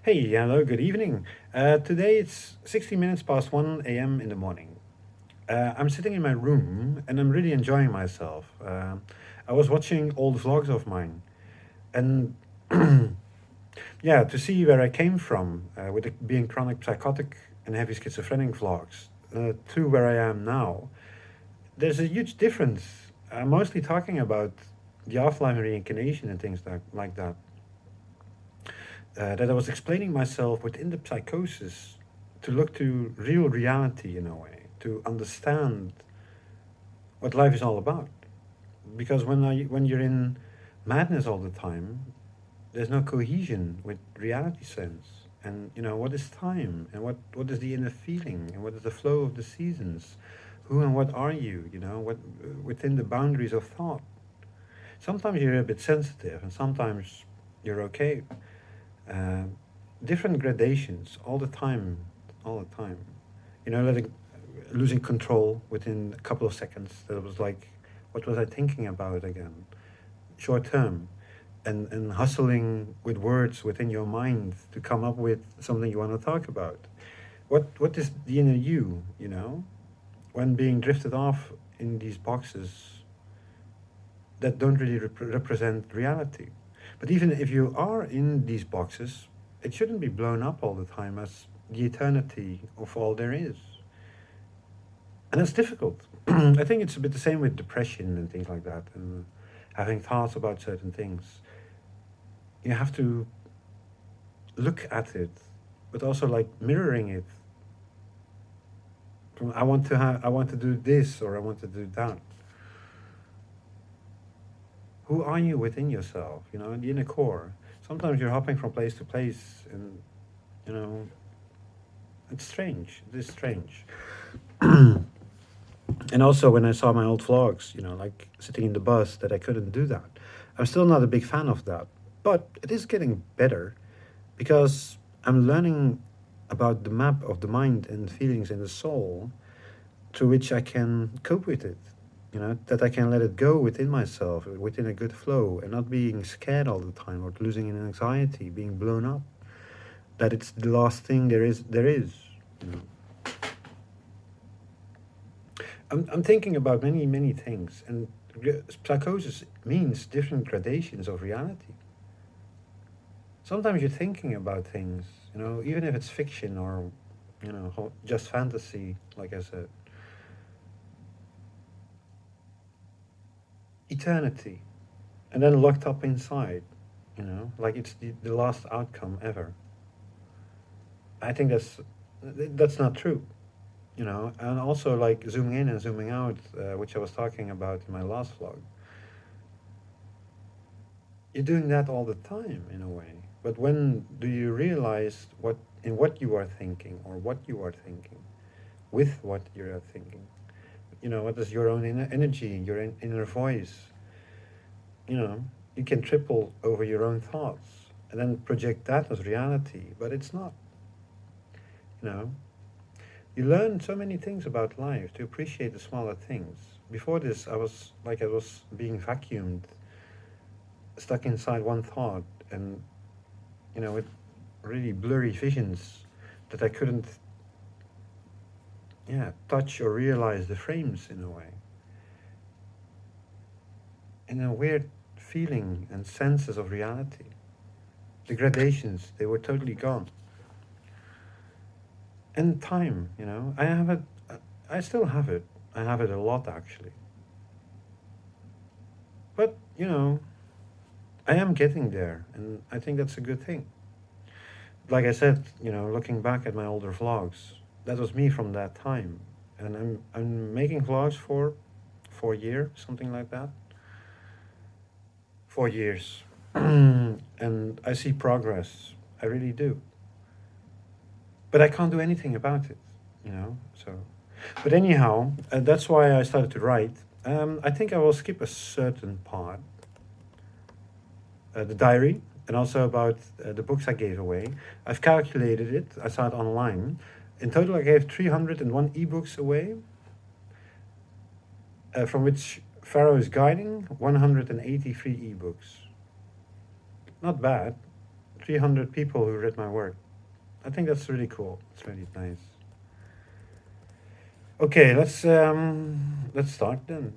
Hey, hello, good evening. Today it's 60 minutes past 1 a.m. in the morning. I'm sitting in my room and I'm really enjoying myself. I was watching old vlogs of mine and yeah, to see where I came from with it being chronic psychotic and heavy schizophrenic vlogs to where I am now, there's a huge difference. I'm mostly talking about the afterlife and reincarnation and things like that. That I was explaining myself within the psychosis to look to real reality in a way, to understand what life is all about. Because when you're in madness all the time, there's no cohesion with reality sense. And what is time, and what is the inner feeling, and what is the flow of the seasons? Who and what are you? What within the boundaries of thought. Sometimes you're a bit sensitive, and sometimes you're okay. uh, Different gradations all the time. Letting losing control within a couple of seconds. That was like, what was I thinking about again? Short term, and hustling with words within your mind to come up with something you want to talk about. What is the inner you? When being drifted off in these boxes that don't really represent reality. But even if you are in these boxes, it shouldn't be blown up all the time as the eternity of all there is. And that's difficult. I think it's a bit the same with depression and things like that, and having thoughts about certain things. You have to look at it, but also like mirroring it. From I want to do this or I want to do that. Who are you within yourself? In the inner core. Sometimes you're hopping from place to place, and you know it's strange. It is strange. And also when I saw my old vlogs, like sitting in the bus, that I couldn't do that. I'm still not a big fan of that, but it is getting better because I'm learning about the map of the mind and feelings in the soul through which I can cope with it. That I can let it go within myself, within a good flow, and not being scared all the time or losing in anxiety, being blown up. That it's the last thing there is. There is. You know. I'm thinking about many, many things, and psychosis means different gradations of reality. Sometimes you're thinking about things, even if it's fiction or, just fantasy, like I said. Eternity, and then locked up inside, like it's the last outcome ever. I think that's not true, and also like zooming in and zooming out, which I was talking about in my last vlog. You're doing that all the time in a way. But when do you realize what you are thinking or what you are thinking with what you are thinking? What is your own inner energy, your inner voice? You know, you can triple over your own thoughts and then project that as reality, but it's not. You know, you learn so many things about life to appreciate the smaller things. Before this, I was being vacuumed, stuck inside one thought, and with really blurry visions that I couldn't, touch or realize the frames in a way. And a weird feeling and senses of reality. The gradations, they were totally gone. And time, I have it, I still have it. I have it a lot actually. But, I am getting there, and I think that's a good thing. Like I said, looking back at my older vlogs, that was me from that time. And I'm making vlogs for 4 years, something like that. 4 years. And I see progress. I really do. But I can't do anything about it, so. But anyhow, that's why I started to write. I think I will skip a certain part, the diary, and also about the books I gave away. I've calculated it. I saw it online. In total, I gave 301 ebooks away, from which Pharaoh is guiding 183 ebooks. Not bad. 300 people who read my work. I think that's really cool. It's really nice. Okay, let's start then.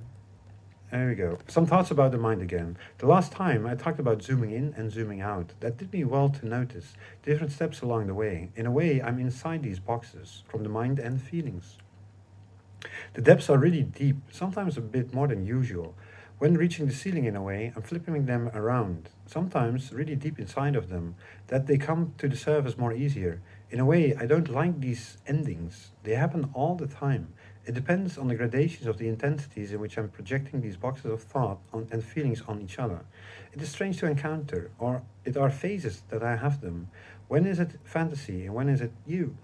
There we go. Some thoughts about the mind again. The last time I talked about zooming in and zooming out. That did me well to notice different steps along the way. In a way, I'm inside these boxes, from the mind and feelings. The depths are really deep, sometimes a bit more than usual. When reaching the ceiling in a way, I'm flipping them around, sometimes really deep inside of them, that they come to the surface more easier. In a way, I don't like these endings. They happen all the time. It depends on the gradations of the intensities in which I'm projecting these boxes of thought and feelings on each other. It is strange to encounter, or it are phases that I have them. When is it fantasy and when is it you?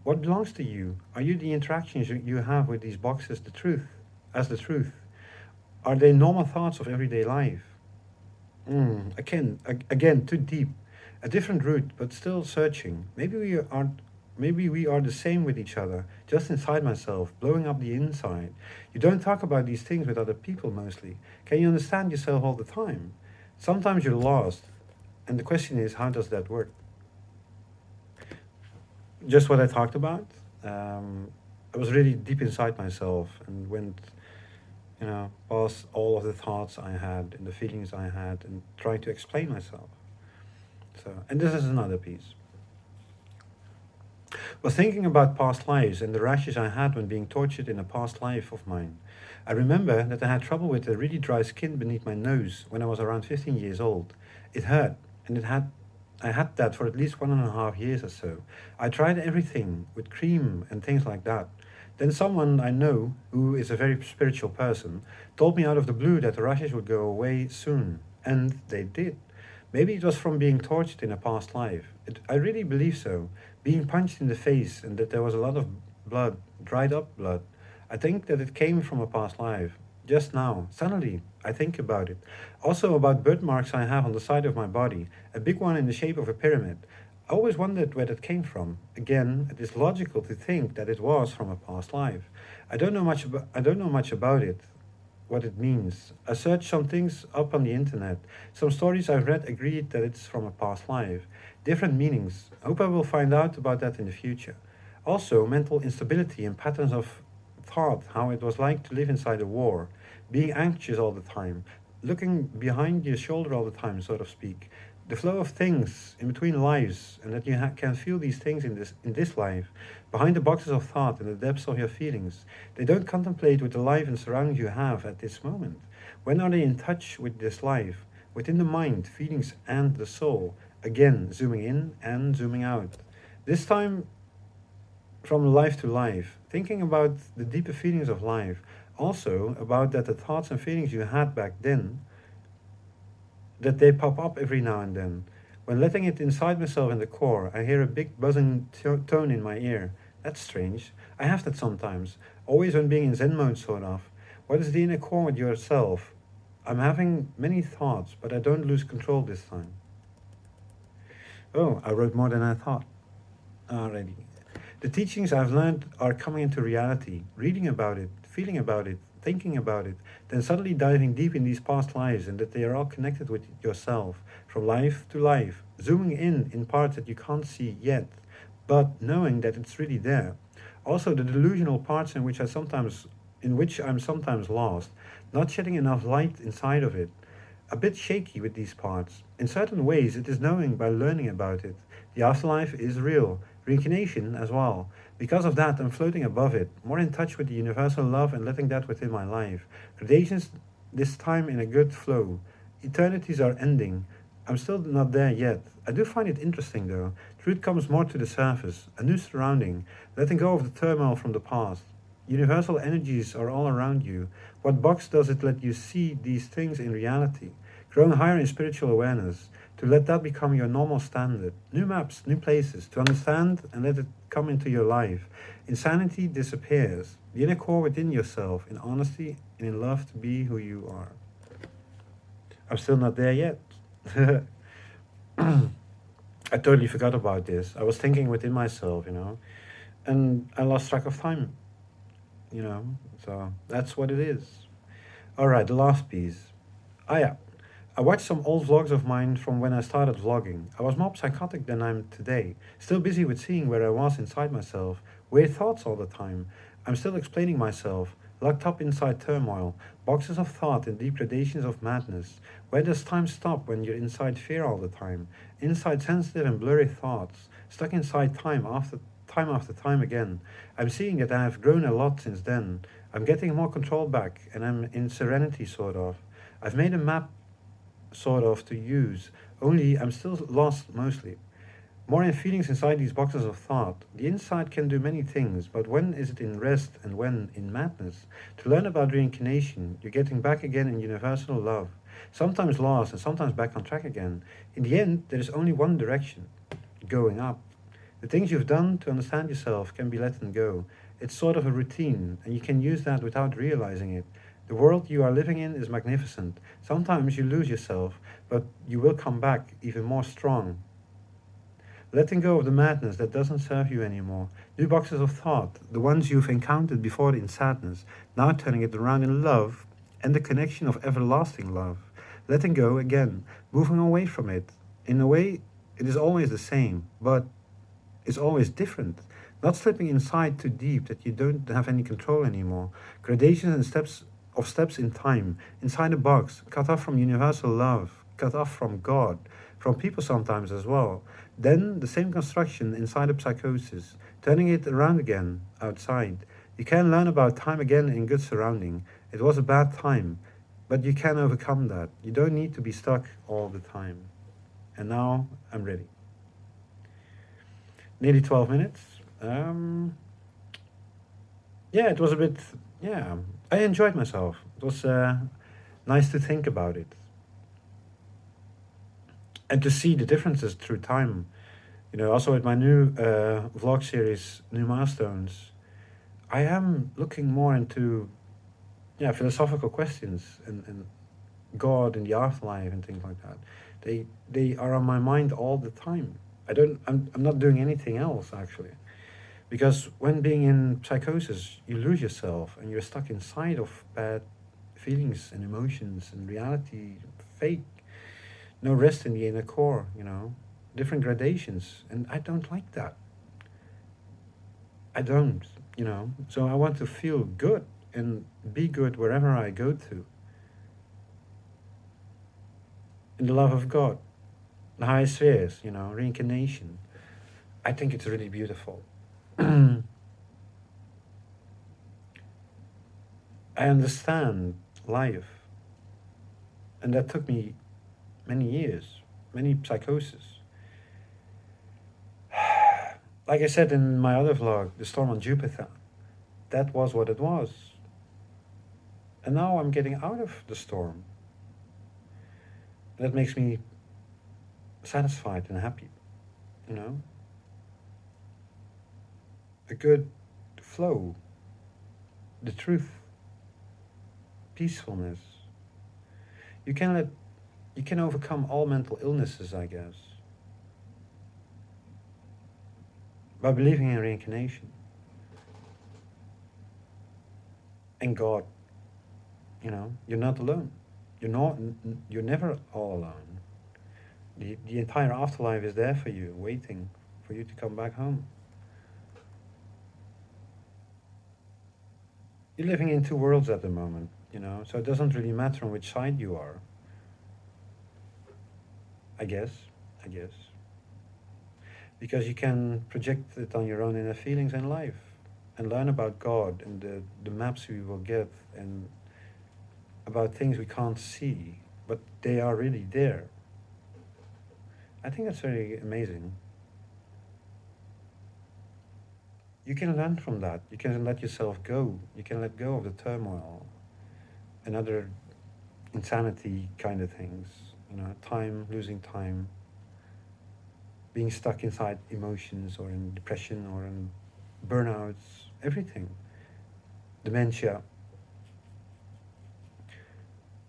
What belongs to you? Are you the interactions you have with these boxes the truth, as the truth? Are they normal thoughts of everyday life? Again, too deep. A different route, but still searching. Maybe we are the same with each other, just inside myself, blowing up the inside. You don't talk about these things with other people mostly. Can you understand yourself all the time? Sometimes you're lost, and the question is, how does that work? Just what I talked about. I was really deep inside myself and went, past all of the thoughts I had and the feelings I had and tried to explain myself. So, and this is another piece. Was thinking about past lives and the rashes I had when being tortured in a past life of mine. I remember that I had trouble with the really dry skin beneath my nose when I was around 15 years old. It hurt, and I had that for at least 1.5 years or so. I tried everything with cream and things like that. Then someone I know, who is a very spiritual person, told me out of the blue that the rashes would go away soon. And they did. Maybe it was from being tortured in a past life. I really believe so. Being punched in the face and that there was a lot of blood, dried up blood. I think that it came from a past life. Just now, suddenly, I think about it. Also about birthmarks I have on the side of my body, a big one in the shape of a pyramid. I always wondered where that came from. Again, it is logical to think that it was from a past life. I don't know much about it, what it means. I searched some things up on the internet. Some stories I've read agreed that it's from a past life. Different meanings. I hope I will find out about that in the future. Also, mental instability and patterns of thought, how it was like to live inside a war, being anxious all the time, looking behind your shoulder all the time, so to speak. The flow of things in between lives, and that you can feel these things in this life, behind the boxes of thought and the depths of your feelings. They don't contemplate with the life and surroundings you have at this moment. When are they in touch with this life, within the mind, feelings, and the soul? Again, zooming in and zooming out. This time from life to life, thinking about the deeper feelings of life. Also about that the thoughts and feelings you had back then, that they pop up every now and then. When letting it inside myself in the core, I hear a big buzzing tone in my ear. That's strange. I have that sometimes, always when being in Zen mode, sort of. What is the inner core with yourself? I'm having many thoughts, but I don't lose control this time. Oh, I wrote more than I thought already. The teachings I've learned are coming into reality, reading about it, feeling about it, thinking about it, then suddenly diving deep in these past lives and that they are all connected with yourself, from life to life, zooming in parts that you can't see yet, but knowing that it's really there. Also the delusional parts in which I'm sometimes lost, not shedding enough light inside of it. A bit shaky with these parts. In certain ways, it is knowing by learning about it. The afterlife is real, reincarnation as well. Because of that, I'm floating above it, more in touch with the universal love and letting that within my life. Gradations, this time in a good flow. Eternities are ending. I'm still not there yet. I do find it interesting though. Truth comes more to the surface, a new surrounding, letting go of the turmoil from the past. Universal energies are all around you. What box does it let you see these things in reality? Growing higher in spiritual awareness, to let that become your normal standard. New maps, new places, to understand and let it come into your life. Insanity disappears. The inner core within yourself, in honesty and in love to be who you are. I'm still not there yet. I totally forgot about this. I was thinking within myself, and I lost track of time, so that's what it is. All right, the last piece. Ah, yeah. I watched some old vlogs of mine from when I started vlogging. I was more psychotic than I'm today, still busy with seeing where I was inside myself, weird thoughts all the time. I'm still explaining myself, locked up inside turmoil, boxes of thought and deep gradations of madness. Where does time stop when you're inside fear all the time? Inside sensitive and blurry thoughts, stuck inside time after time again. I'm seeing that I have grown a lot since then. I'm getting more control back, and I'm in serenity, sort of. I've made a map sort of to use, only I'm still lost mostly. More in feelings inside these boxes of thought. The inside can do many things, but when is it in rest and when in madness? To learn about reincarnation, you're getting back again in universal love. Sometimes lost and sometimes back on track again. In the end, there is only one direction, going up. The things you've done to understand yourself can be let go. It's sort of a routine, and you can use that without realizing it. The world you are living in is magnificent. Sometimes you lose yourself, but you will come back even more strong. Letting go of the madness that doesn't serve you anymore. New boxes of thought, the ones you've encountered before in sadness, now turning it around in love and the connection of everlasting love. Letting go again, moving away from it. In a way, it is always the same, but it's always different. Not slipping inside too deep that you don't have any control anymore. Gradations and steps in time, inside a box, cut off from universal love, cut off from God, from people sometimes as well. Then the same construction inside a psychosis, turning it around again, outside. You can learn about time again in good surrounding. It was a bad time, but you can overcome that. You don't need to be stuck all the time. And now I'm ready. Nearly 12 minutes. Yeah, it was a bit, yeah, I enjoyed myself. It was nice to think about it and to see the differences through time. You know, also with my new vlog series, New Milestones, I am looking more into, yeah, philosophical questions and God and the afterlife and things like that. They are on my mind all the time. I'm not doing anything else actually. Because when being in psychosis, you lose yourself and you're stuck inside of bad feelings and emotions and reality, fake. No rest in the inner core, you know, different gradations. And I don't like that. I don't, you know. So I want to feel good and be good wherever I go to. In the love of God, the higher spheres, you know, reincarnation. I think it's really beautiful. I understand life, and that took me many years, many psychoses. Like I said in my other vlog, The Storm on Jupiter, that was what it was. And now I'm getting out of the storm. That makes me satisfied and happy, you know? A good flow, the truth, peacefulness. You can overcome all mental illnesses, I guess, by believing in reincarnation and God. You know, you're not alone. You're never all alone. The entire afterlife is there for you, waiting for you to come back home. You're living in two worlds at the moment, you know, so it doesn't really matter on which side you are. I guess. Because you can project it on your own inner feelings and life and learn about God and the maps we will get and about things we can't see, but they are really there. I think that's very amazing. You can learn from that. You can let yourself go. You can let go of the turmoil and other insanity kind of things. You know, time, losing time, being stuck inside emotions or in depression or in burnouts, everything. Dementia.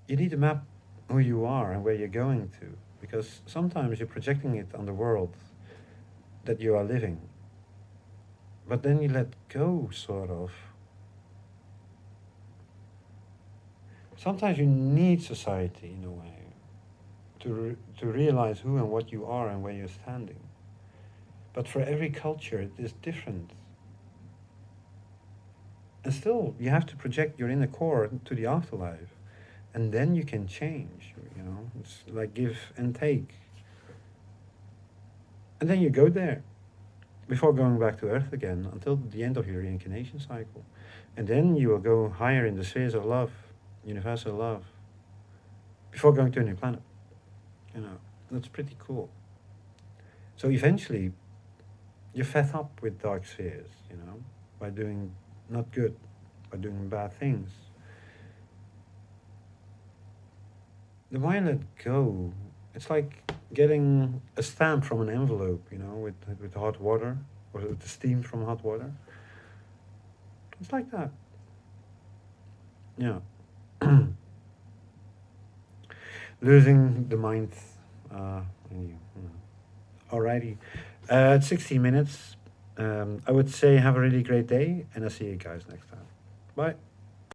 You need to map who you are and where you're going to, because sometimes you're projecting it on the world that you are living. But then you let go, sort of. Sometimes you need society in a way. to realize who and what you are and where you're standing. But for every culture, it is different. And still, you have to project your inner core to the afterlife. And then you can change, you know. It's like give and take. And then you go there before going back to Earth again until the end of your reincarnation cycle. And then you will go higher in the spheres of love, universal love, before going to a new planet. You know, that's pretty cool. So eventually, you're fed up with dark spheres, you know, by doing not good, by doing bad things. The more you let go, it's like getting a stamp from an envelope, you know, with hot water, or with the steam from hot water. It's like that. Yeah. Losing the mind. Alrighty. It's 60 minutes. I would say have a really great day, and I'll see you guys next time. Bye.